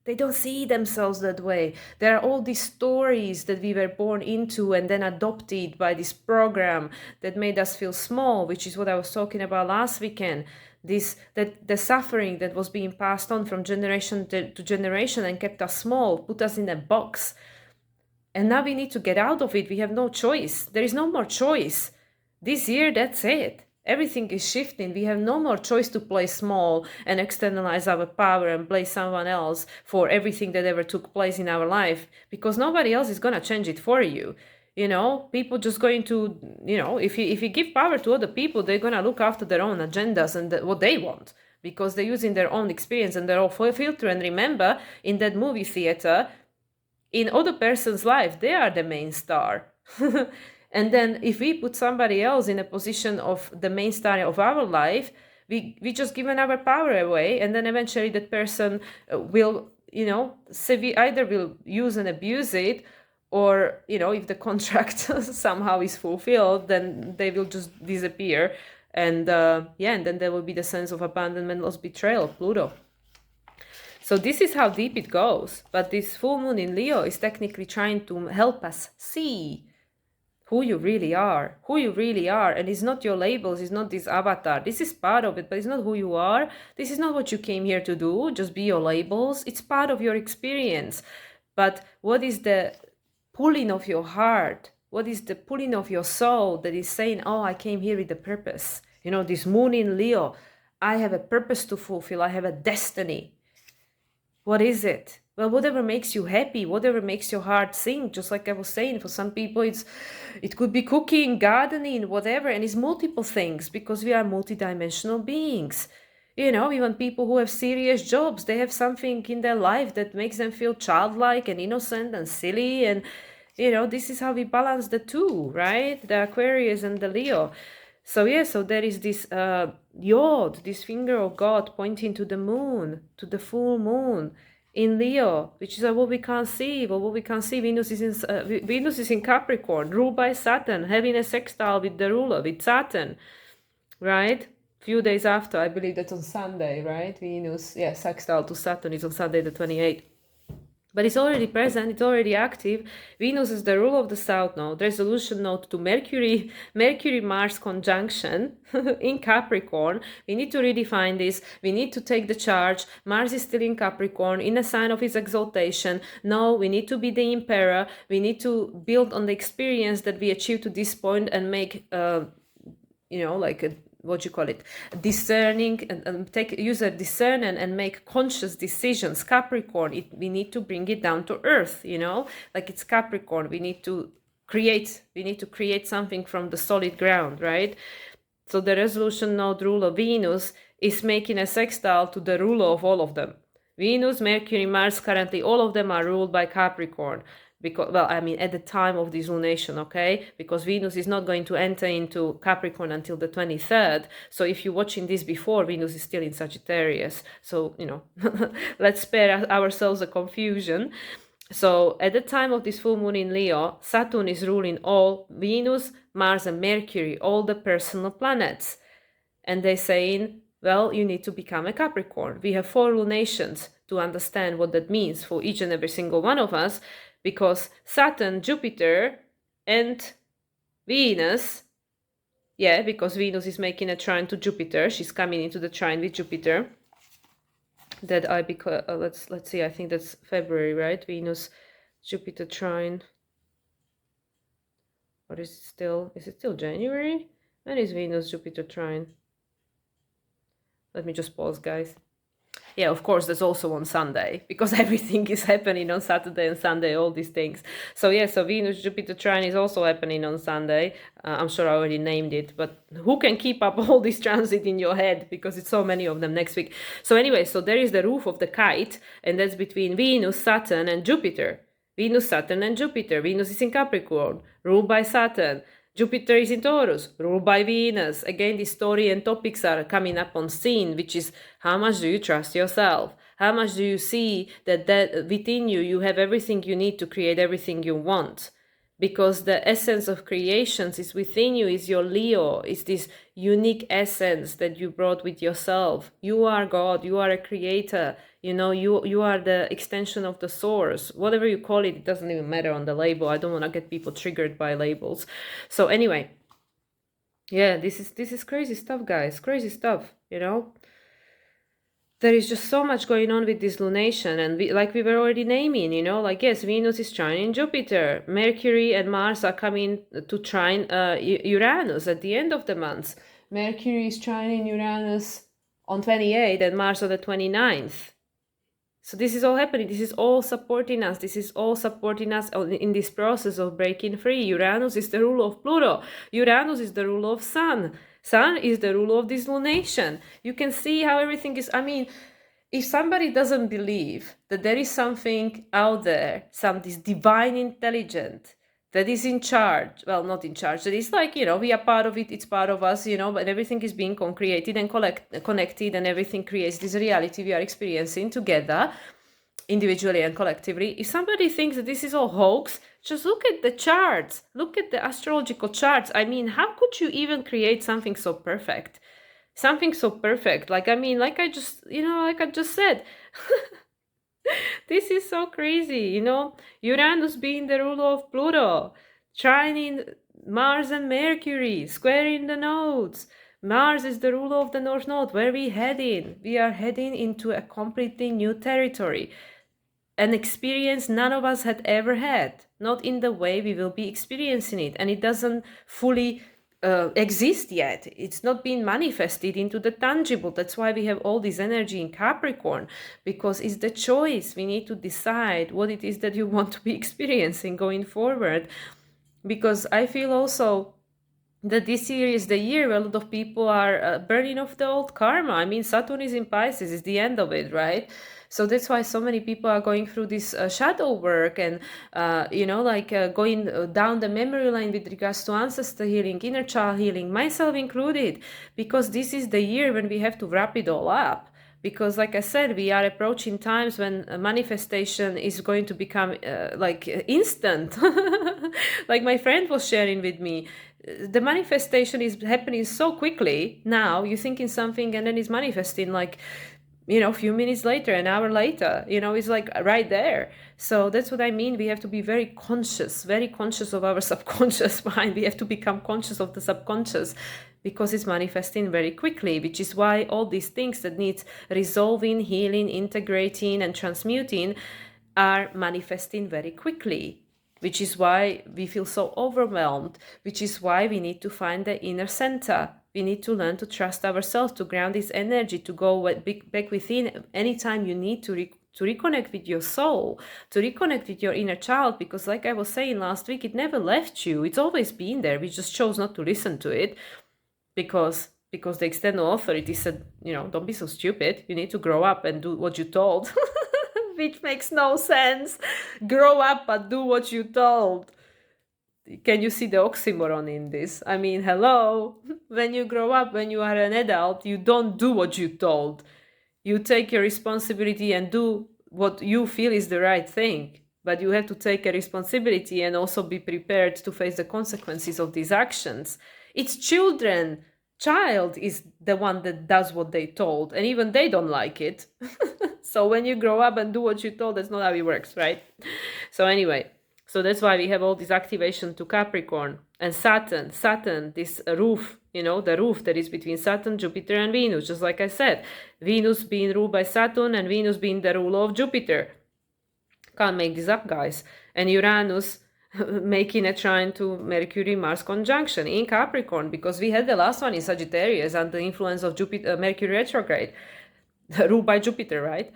They don't see themselves that way. There are all these stories that we were born into and then adopted by this program that made us feel small, which is what I was talking about last weekend. The suffering that was being passed on from generation to generation and kept us small, put us in a box. And now we need to get out of it. We have no choice. There is no more choice. This year, that's it. Everything is shifting. We have no more choice to play small and externalize our power and blame someone else for everything that ever took place in our life, because nobody else is going to change it for you. People just going to, if you give power to other people, they're going to look after their own agendas and what they want, because they're using their own experience and their own filter. And remember, in that movie theater, in other person's life, they are the main star. And then if we put somebody else in a position of the main star of our life, we just given our power away, and then eventually that person will, either will use and abuse it, or, if the contract somehow is fulfilled, then they will just disappear. And and then there will be the sense of abandonment, loss, betrayal, Pluto. So this is how deep it goes. But this full moon in Leo is technically trying to help us see who you really are, and it's not your labels, it's not this avatar. This is part of it, but it's not who you are. This is not what you came here to do, just be your labels. It's part of your experience. But what is the pulling of your heart? What is the pulling of your soul that is saying, oh, I came here with a purpose? You know, this moon in Leo, I have a purpose to fulfill, I have a destiny. What is it? Well, whatever makes you happy, whatever makes your heart sing, just like I was saying, for some people it could be cooking, gardening, whatever, and it's multiple things because we are multidimensional beings. You know, even people who have serious jobs, they have something in their life that makes them feel childlike and innocent and silly. And, you know, this is how we balance the two, right? The Aquarius and the Leo. So, yeah, so there is this yod, this finger of God pointing to the moon, to the full moon in Leo, which is what we can't see. Well, what we can't see, Venus is in Capricorn, ruled by Saturn, having a sextile with the ruler, with Saturn, right? Few days after, I believe that's on Sunday, right? Venus, yeah, sextile to Saturn is on Sunday the 28th. But it's already present, it's already active. Venus is the ruler of the South Node, resolution node to Mercury, Mercury-Mars conjunction in Capricorn. We need to redefine this. We need to take the charge. Mars is still in Capricorn, in a sign of his exaltation. No, we need to be the emperor. We need to build on the experience that we achieved to this point and make, you know, like a what you call it, discerning, and use a discern and make conscious decisions. Capricorn, we need to bring it down to earth, you know, like it's Capricorn. We need to create something from the solid ground, right? So the resolution node ruler Venus is making a sextile to the ruler of all of them. Venus, Mercury, Mars, currently all of them are ruled by Capricorn. Because, well, I mean, at the time of this lunation, okay? Because Venus is not going to enter into Capricorn until the 23rd. So if you're watching this before, Venus is still in Sagittarius. So, you know, let's spare ourselves a confusion. So at the time of this full moon in Leo, Saturn is ruling all Venus, Mars, and Mercury, all the personal planets. And they're saying, well, you need to become a Capricorn. We have 4 lunations to understand what that means for each and every single one of us, because Saturn, Jupiter, and Venus, yeah, because Venus is making a trine to Jupiter. She's coming into the trine with Jupiter. That let's see, I think that's February, right? Venus, Jupiter trine. Or is it still January? When is Venus, Jupiter trine? Let me just pause, guys. Yeah, of course, that's also on Sunday, because everything is happening on Saturday and Sunday, all these things. So yeah, so Venus, Jupiter trine is also happening on Sunday. I'm sure I already named it, but who can keep up all this transit in your head, because it's so many of them next week. So anyway, so there is the roof of the kite, and that's between Venus, Saturn, and Jupiter. Venus, Saturn, and Jupiter. Venus is in Capricorn, ruled by Saturn. Jupiter is in Taurus, ruled by Venus. Again, the story and topics are coming up on scene, which is how much do you trust yourself? How much do you see that within you have everything you need to create everything you want? Because the essence of creations is within you, is your Leo, is this unique essence that you brought with yourself. You are God, you are a creator, you know, you are the extension of the source. Whatever you call it, it doesn't even matter on the label. I don't want to get people triggered by labels. So anyway, yeah, this is crazy stuff, guys, crazy stuff, you know. There is just so much going on with this lunation, and like we were already naming, you know, like, yes, Venus is trining Jupiter, Mercury and Mars are coming to trine Uranus at the end of the month. Mercury is trining Uranus on 28th and Mars on the 29th. So this is all happening. This is all supporting us. This is all supporting us in this process of breaking free. Uranus is the ruler of Pluto. Uranus is the ruler of Sun. Sun is the ruler of this lunation. You can see how everything is. I mean, if somebody doesn't believe that there is something out there, this divine intelligence that is in charge, well, not in charge, that is like, you know, we are part of it, it's part of us, you know, but everything is being created and connected, and everything creates this reality we are experiencing together, individually and collectively. If somebody thinks that this is all hoax, just look at the charts, look at the astrological charts. I mean, how could you even create something so perfect? Something so perfect. Like, I mean, like I just said, this is so crazy, you know. Uranus being the ruler of Pluto, trining Mars and Mercury, square in the nodes. Mars is the ruler of the North Node. Where we heading? We are heading into a completely new territory. An experience none of us had ever had. Not in the way we will be experiencing it. And it doesn't fully exist yet. It's not been manifested into the tangible. That's why we have all this energy in Capricorn, because it's the choice. We need to decide what it is that you want to be experiencing going forward. Because I feel also that this year is the year where a lot of people are burning off the old karma. I mean, Saturn is in Pisces, it's the end of it, right? So that's why so many people are going through this shadow work and, going down the memory line with regards to ancestor healing, inner child healing, myself included, because this is the year when we have to wrap it all up. Because, like I said, we are approaching times when manifestation is going to become instant. Like my friend was sharing with me, the manifestation is happening so quickly now. You're thinking something and then it's manifesting like, a few minutes later, an hour later, it's like right there. So that's what I mean. We have to be very conscious of our subconscious mind. We have to become conscious of the subconscious, because it's manifesting very quickly, which is why all these things that need resolving, healing, integrating, and transmuting are manifesting very quickly, which is why we feel so overwhelmed, which is why we need to find the inner center. We need to learn to trust ourselves, to ground this energy, to go back within anytime you need to reconnect with your soul, to reconnect with your inner child, because like I was saying last week, it never left you. It's always been there. We just chose not to listen to it because the external authority said, don't be so stupid. You need to grow up and do what you're told. Which makes no sense. Grow up but do what you're told. Can you see the oxymoron in this? I mean, hello. When you grow up, when you are an adult, you don't do what you're told. You take your responsibility and do what you feel is the right thing. But you have to take a responsibility and also be prepared to face the consequences of these actions. It's children. Child is the one that does what they told, and even they don't like it. So when you grow up and do what you're told, that's not how it works, right? So anyway, so that's why we have all this activation to Capricorn and Saturn, this roof, the roof that is between Saturn, Jupiter, and Venus. Just like I said, Venus being ruled by Saturn and Venus being the ruler of Jupiter. Can't make this up, guys. And Uranus making a trine to Mercury-Mars conjunction in Capricorn, because we had the last one in Sagittarius under the influence of Jupiter, Mercury retrograde, ruled by Jupiter, right?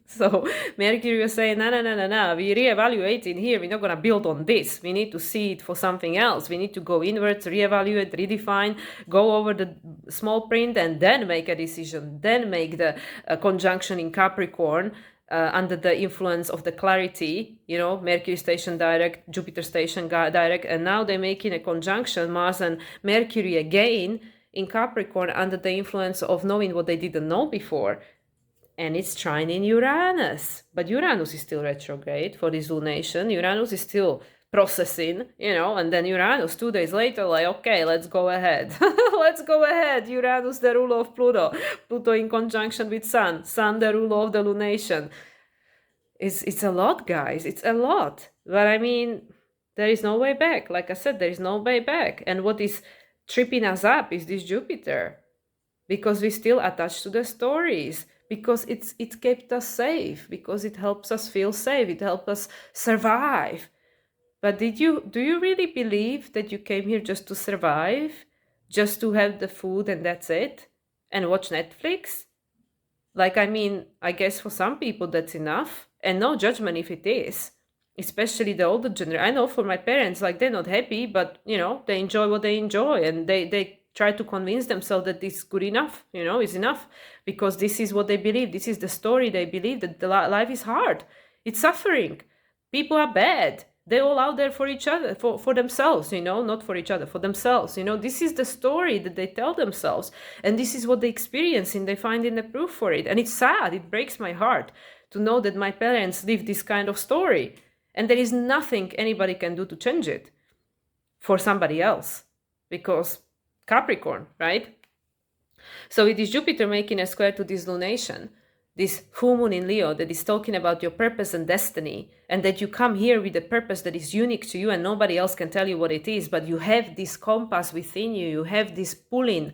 So Mercury was saying, no, we reevaluating here. We're not going to build on this. We need to see it for something else. We need to go inwards, reevaluate, redefine, go over the small print, and then make a decision. Then make the conjunction in Capricorn under the influence of the clarity, Mercury station direct, Jupiter station direct, and now they're making a conjunction, Mars and Mercury again, in Capricorn under the influence of knowing what they didn't know before. And it's trining Uranus. But Uranus is still retrograde for this lunation. Uranus is still processing, and then Uranus 2 days later, like, okay, let's go ahead. Let's go ahead. Uranus, the ruler of Pluto. Pluto in conjunction with Sun. Sun, the ruler of the lunation. It's a lot, guys. It's a lot. But I mean, there is no way back. Like I said, there is no way back. And what is tripping us up is this Jupiter, because we still attached to the stories, because it kept us safe, because it helps us feel safe, it helps us survive. But do you really believe that you came here just to survive, just to have the food and that's it, and watch Netflix? Like, I mean, I guess for some people that's enough, and no judgment if it is. Especially the older generation. I know for my parents, like, they're not happy, but, they enjoy what they enjoy. And they try to convince themselves that it's good enough, it's enough. Because this is what they believe. This is the story they believe, that the life is hard. It's suffering. People are bad. They're all out there for each other, for themselves, not for each other, for themselves. This is the story that they tell themselves. And this is what they experience and they find in the proof for it. And it's sad. It breaks my heart to know that my parents live this kind of story. And there is nothing anybody can do to change it for somebody else, because Capricorn, right? So it is Jupiter making a square to this lunation. this full moon in Leo that is talking about your purpose and destiny, and that you come here with a purpose that is unique to you and nobody else can tell you what it is, but you have this compass within you, you have this pulling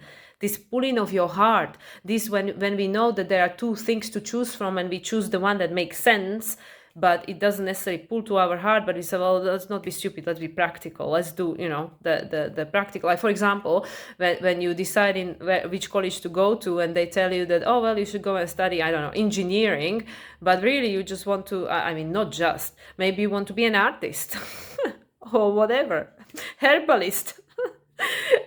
of your heart, this when we know that there are two things to choose from and we choose the one that makes sense, but it doesn't necessarily pull to our heart, but we say, well, let's not be stupid, let's be practical, let's do, the practical. Like, for example, when you decide in which college to go to and they tell you that, oh, well, you should go and study, I don't know, engineering, but really you just want to, not just, maybe you want to be an artist or whatever, herbalist.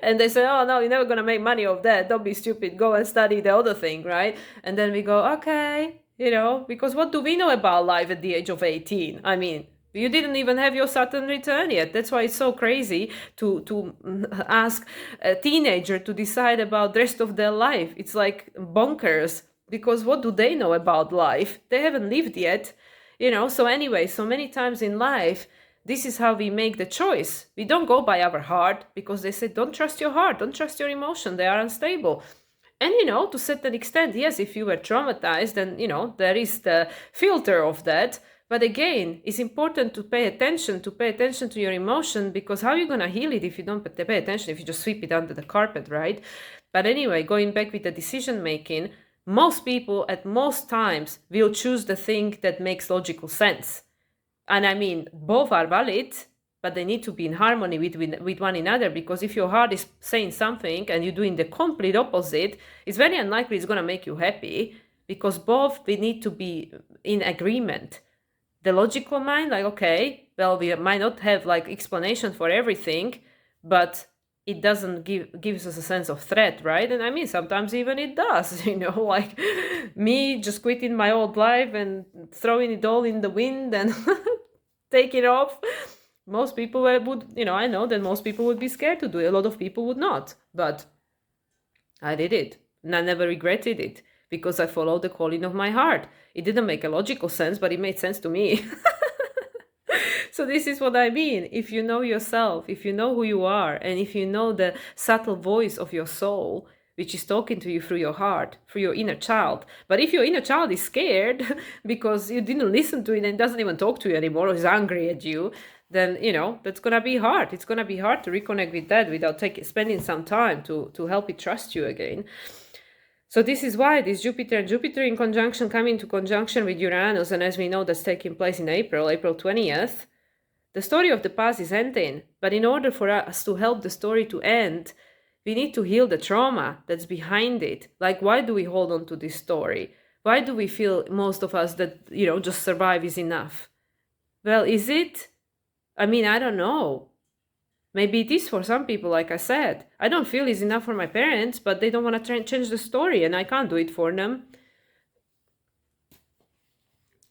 And they say, oh, no, you're never going to make money off that, don't be stupid, go and study the other thing, right? And then we go, okay, because what do we know about life at the age of 18? You didn't even have your Saturn return yet. That's why it's so crazy to ask a teenager to decide about the rest of their life. It's like bonkers, because what do they know about life? They haven't lived yet, So anyway, so many times in life, this is how we make the choice. We don't go by our heart, because they say, don't trust your heart, don't trust your emotion, they are unstable. And, to a certain extent, yes, if you were traumatized, then, there is the filter of that. But again, it's important to pay attention to your emotion, because how are you going to heal it if you don't pay attention, if you just sweep it under the carpet, right? But anyway, going back with the decision making, most people at most times will choose the thing that makes logical sense. And both are valid, but they need to be in harmony with one another, because if your heart is saying something and you're doing the complete opposite, it's very unlikely it's going to make you happy, because both we need to be in agreement. The logical mind, like, okay, well, we might not have like explanation for everything, but it doesn't gives us a sense of threat, right? And sometimes even it does, like me just quitting my old life and throwing it all in the wind and taking off. Most people would, I know that most people would be scared to do it. A lot of people would not, but I did it, and I never regretted it, because I followed the calling of my heart. It didn't make a logical sense, but it made sense to me. So this is what I mean. If you know yourself, if you know who you are, and if you know the subtle voice of your soul, which is talking to you through your heart, through your inner child. But if your inner child is scared because you didn't listen to it and doesn't even talk to you anymore, or is angry at you, then, that's going to be hard. It's going to be hard to reconnect with that without spending some time to help it trust you again. So this is why this Jupiter in conjunction come into conjunction with Uranus, and as we know, that's taking place in April 20th. The story of the past is ending, but in order for us to help the story to end, we need to heal the trauma that's behind it. Like, why do we hold on to this story? Why do we feel, most of us, that, just survive is enough? Well, is it? I don't know. Maybe it is for some people, like I said. I don't feel it's enough for my parents, but they don't want to change the story, and I can't do it for them.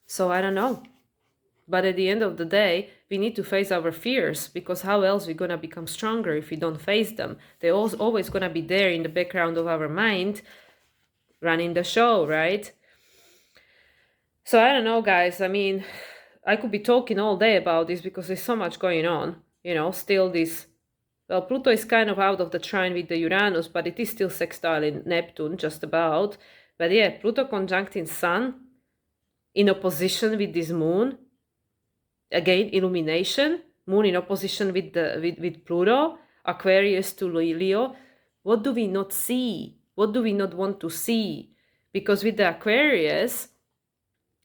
So I don't know. But at the end of the day, we need to face our fears, because how else are we going to become stronger if we don't face them? They're always going to be there in the background of our mind, running the show, right? So I don't know, guys. I could be talking all day about this, because there's so much going on. Still this... Well, Pluto is kind of out of the trine with the Uranus, but it is still sextile in Neptune, just about. But yeah, Pluto conjuncting Sun, in opposition with this Moon. Again, illumination, Moon in opposition with Pluto, Aquarius to Leo. What do we not see? What do we not want to see? Because with the Aquarius,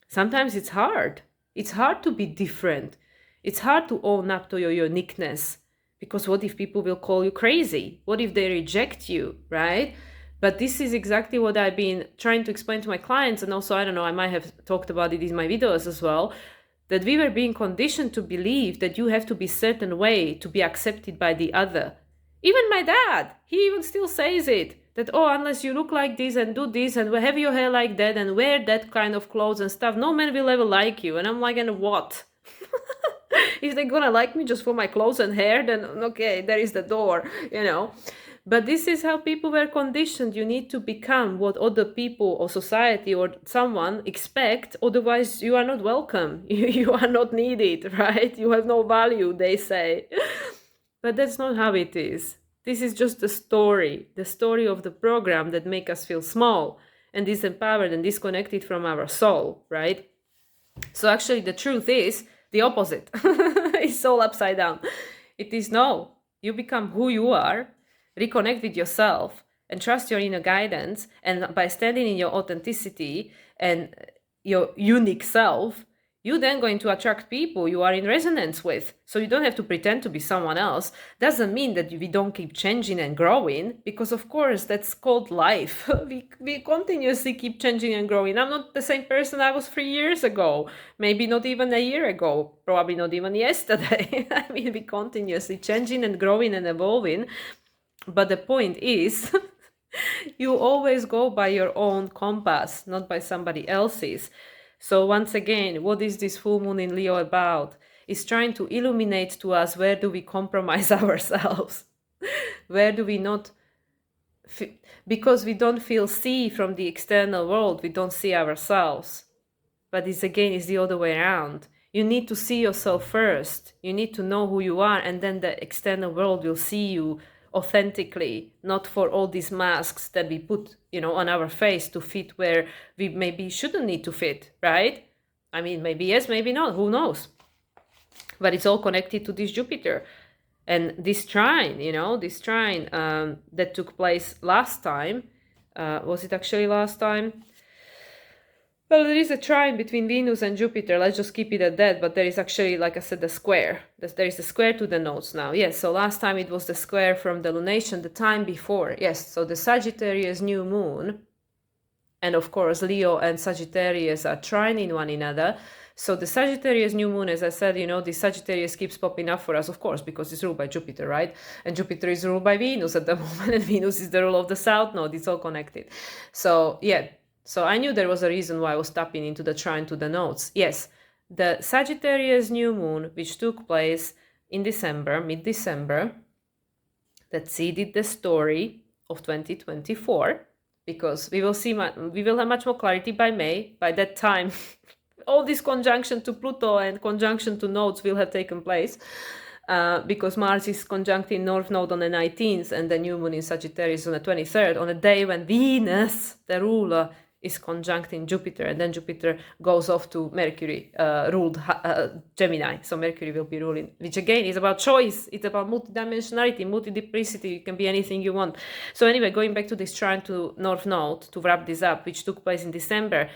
sometimes it's hard. It's hard to be different. It's hard to own up to your uniqueness. Because what if people will call you crazy? What if they reject you, right? But this is exactly what I've been trying to explain to my clients. And also, I don't know, I might have talked about it in my videos as well, that we were being conditioned to believe that you have to be a certain way to be accepted by the other. Even my dad, he even still says it, that, oh, unless you look like this and do this and have your hair like that and wear that kind of clothes and stuff, no man will ever like you. And I'm like, and what? If they're gonna like me just for my clothes and hair, then okay, there is the door, But this is how people were conditioned. You need to become what other people or society or someone expect, otherwise you are not welcome. You are not needed, right? You have no value, they say. But that's not how it is. This is just the story of the program that make us feel small. and disempowered and disconnected from our soul, right? So actually the truth is the opposite. It's all upside down. It is no, you become who you are, reconnect with yourself, and trust your inner guidance. And by standing in your authenticity and your unique self, you're then going to attract people you are in resonance with. So you don't have to pretend to be someone else. Doesn't mean that we don't keep changing and growing, because of course that's called life. we continuously keep changing and growing. I'm not the same person I was 3 years ago, maybe not even a year ago, probably not even yesterday. I mean, we continuously changing and growing and evolving. But the point is, you always go by your own compass, not by somebody else's. So once again, what is this full moon in Leo about? It's trying to illuminate to us, where do we compromise ourselves? Where do we not, because we don't feel see from the external world, we don't see ourselves. But this again is the other way around. You need to see yourself first. You need to know who you are, and then the external world will see you authentically, not for all these masks that we put, on our face to fit where we maybe shouldn't need to fit, right? I mean, maybe yes, maybe not, who knows? But it's all connected to this Jupiter. And this trine, that took place last time, was it actually last time? Well, there is a trine between Venus and Jupiter. Let's just keep it at that. But there is actually, like I said, the square. There is a square to the nodes now. Yes, so last time it was the square from the lunation, the time before. Yes, so the Sagittarius new moon, and of course Leo and Sagittarius are trining one another. So the Sagittarius new moon, as I said, the Sagittarius keeps popping up for us, of course, because it's ruled by Jupiter, right? And Jupiter is ruled by Venus at the moment, and Venus is the rule of the south node. It's all connected. So yeah. So I knew there was a reason why I was tapping into the trine to the nodes. Yes, the Sagittarius new moon, which took place in December, mid-December, that seeded the story of 2024, because we will have much more clarity by May. By that time, all this conjunction to Pluto and conjunction to nodes will have taken place. Because Mars is conjuncting North Node on the 19th and the new moon in Sagittarius on the 23rd, on a day when Venus, the ruler, is conjuncting Jupiter, and then Jupiter goes off to Mercury, ruled Gemini. So Mercury will be ruling, which again is about choice. It's about multidimensionality, multidiplicity. You can be anything you want. So anyway, going back to this trine to North Node, to wrap this up, which took place in December,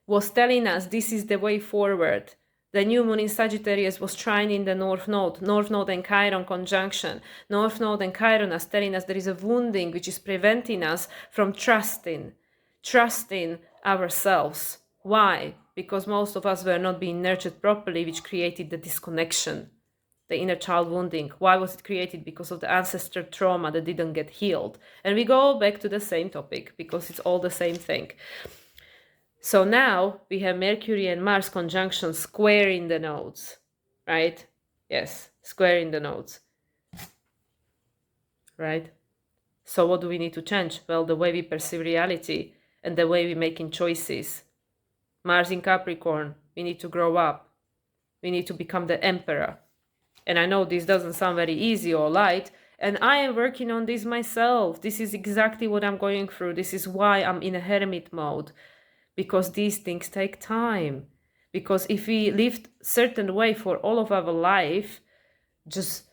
was telling us this is the way forward. The new moon in Sagittarius was trining the North Node and Chiron conjunction. North Node and Chiron are telling us there is a wounding which is preventing us from trusting ourselves. Why? Because most of us were not being nurtured properly, which created the disconnection, the inner child wounding. Why was it created? Because of the ancestor trauma that didn't get healed. And we go back to the same topic, because it's all the same thing. So now we have Mercury and Mars conjunction squaring the nodes, right? Yes, squaring the nodes, right? So what do we need to change? Well, the way we perceive reality and the way we're making choices. Mars in Capricorn, we need to grow up. We need to become the emperor. And I know this doesn't sound very easy or light, and I am working on this myself. This is exactly what I'm going through. This is why I'm in a hermit mode, because these things take time. Because if we lived certain way for all of our life, just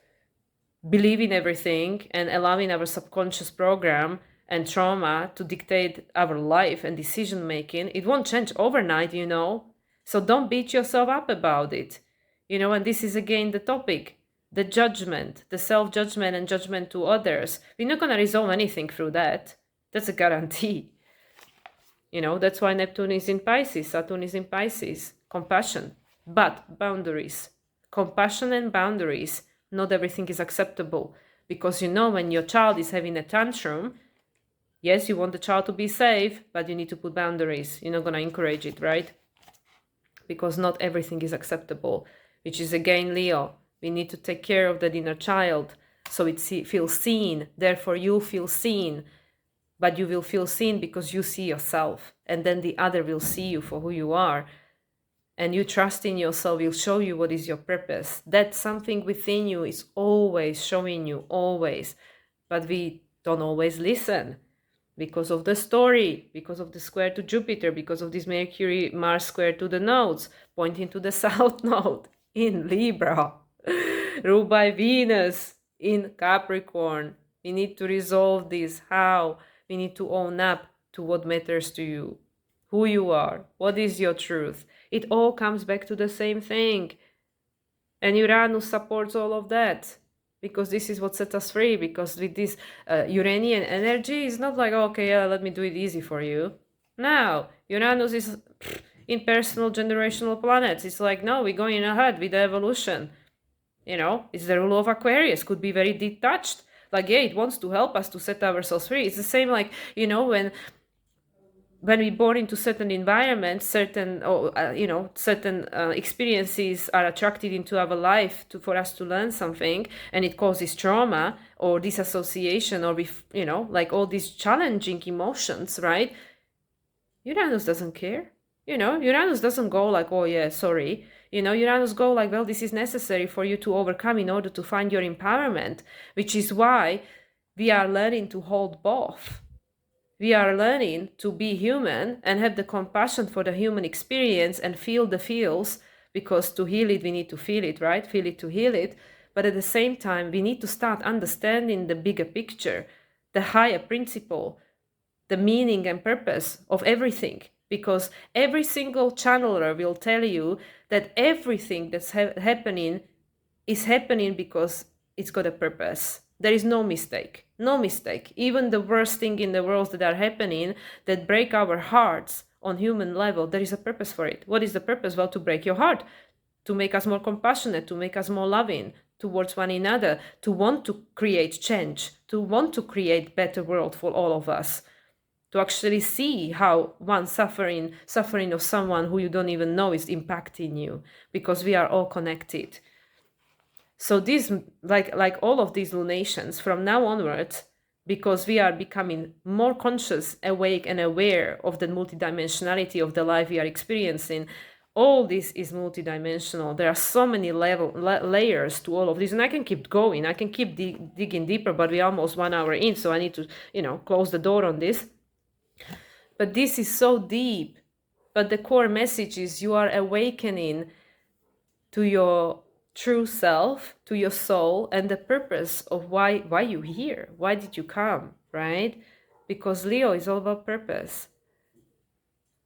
believing everything and allowing our subconscious program and trauma to dictate our life and decision making, it won't change overnight, So don't beat yourself up about it, and this is again the topic, the judgment, the self-judgment and judgment to others. We're not going to resolve anything through that. That's a guarantee. That's why Neptune is in Pisces, Saturn is in Pisces. Compassion, but boundaries. Compassion and boundaries. Not everything is acceptable. Because when your child is having a tantrum, yes, you want the child to be safe, but you need to put boundaries. You're not going to encourage it, right? Because not everything is acceptable, which is again Leo. We need to take care of that inner child so it feels seen. Therefore, you feel seen. But you will feel seen because you see yourself, and then the other will see you for who you are. And you trust in yourself will show you what is your purpose. That something within you is always showing you, always. But we don't always listen. because of the story, because of the square to Jupiter, because of this Mercury Mars square to the nodes, pointing to the South Node in Libra, ruled by Venus in Capricorn. We need to resolve this. How? We need to own up to what matters to you, who you are, what is your truth. It all comes back to the same thing. And Uranus supports all of that, because this is what sets us free. Because with this Uranian energy, it's not like, okay, yeah, let me do it easy for you. No, Uranus is in personal generational planets. It's like, no, we're going ahead with the evolution. You know, it's the rule of Aquarius, could be very detached. Like, yeah, it wants to help us to set ourselves free. It's the same like, you know, when we're born into certain environments, certain certain experiences are attracted into our life for us to learn something, and it causes trauma or disassociation, or like all these challenging emotions, right? Uranus doesn't care. Uranus doesn't go like, oh yeah, sorry. Uranus go like, well, this is necessary for you to overcome in order to find your empowerment, which is why we are learning to hold both. We are learning to be human and have the compassion for the human experience and feel the feels, because to heal it, we need to feel it, right? Feel it to heal it. But at the same time, we need to start understanding the bigger picture, the higher principle, the meaning and purpose of everything. Because every single channeler will tell you that everything that's happening is happening because it's got a purpose. There is no mistake. No mistake. Even the worst thing in the world that are happening that break our hearts on human level, there is a purpose for it. What is the purpose? Well, to break your heart, to make us more compassionate, to make us more loving towards one another, to want to create change, to want to create better world for all of us, to actually see how one suffering of someone who you don't even know is impacting you, because we are all connected. So these, like all of these lunations from now onwards, because we are becoming more conscious, awake, and aware of the multidimensionality of the life we are experiencing, all this is multidimensional. There are so many layers to all of this, and I can keep going. I can keep digging deeper, but we're almost 1 hour in, so I need to, close the door on this. But this is so deep. But the core message is you are awakening to your true self, to your soul, and the purpose of why you're here. Why did you come, right? Because Leo is all about purpose.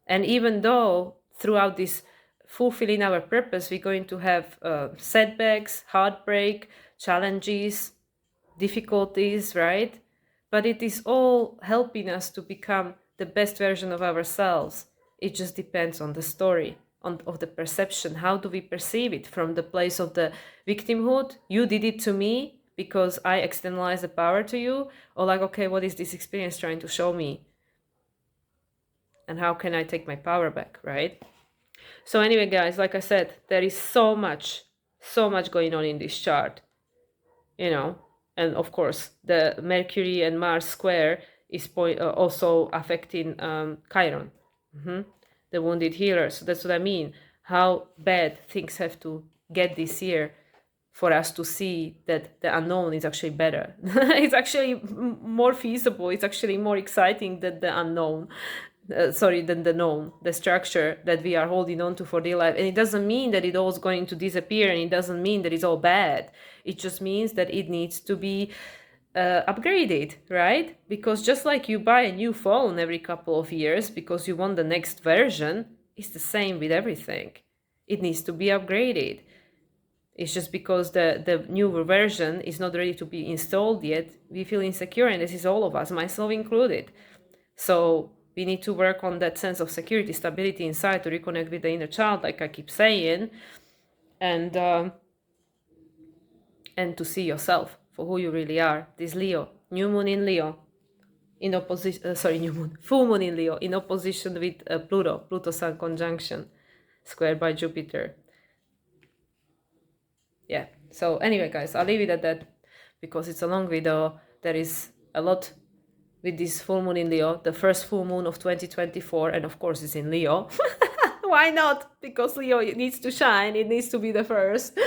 And even though throughout this fulfilling our purpose, we're going to have setbacks, heartbreak, challenges, difficulties, right? But it is all helping us to become the best version of ourselves. It just depends on the story, of the perception. How do we perceive it? From the place of the victimhood, you did it to me because I externalized the power to you, or like, okay, what is this experience trying to show me? And how can I take my power back, right? So anyway, guys, like I said, there is so much going on in this chart, and of course, the Mercury and Mars square is also affecting Chiron, the wounded healer. So that's what I mean. How bad things have to get this year for us to see that the unknown is actually better. It's actually more feasible. It's actually more exciting than the unknown. Than the known, the structure that we are holding on to for dear life. And it doesn't mean that it all is going to disappear, and it doesn't mean that it's all bad. It just means that it needs to be upgraded, right? Because just like you buy a new phone every couple of years because you want the next version, it's the same with everything. It needs to be upgraded. It's just because the newer version is not ready to be installed yet, we feel insecure, and this is all of us, myself included. So we need to work on that sense of security, stability inside, to reconnect with the inner child, like I keep saying, and to see yourself for who you really are. This Leo, new moon in Leo, in opposition, full moon in Leo, in opposition with Pluto Sun conjunction, squared by Jupiter. Yeah. So anyway, guys, I'll leave it at that because it's a long video. There is a lot with this full moon in Leo, the first full moon of 2024, and of course it's in Leo. Why not? Because Leo, it needs to shine, it needs to be the first.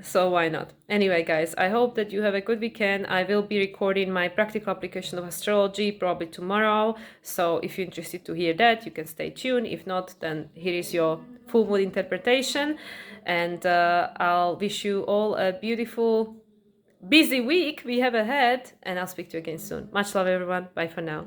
So why not? Anyway, guys, I hope that you have a good weekend. I will be recording my practical application of astrology probably tomorrow. So if you're interested to hear that, you can stay tuned. If not, then here is your full moon interpretation. And I'll wish you all a beautiful, busy week we have ahead. And I'll speak to you again soon. Much love, everyone. Bye for now.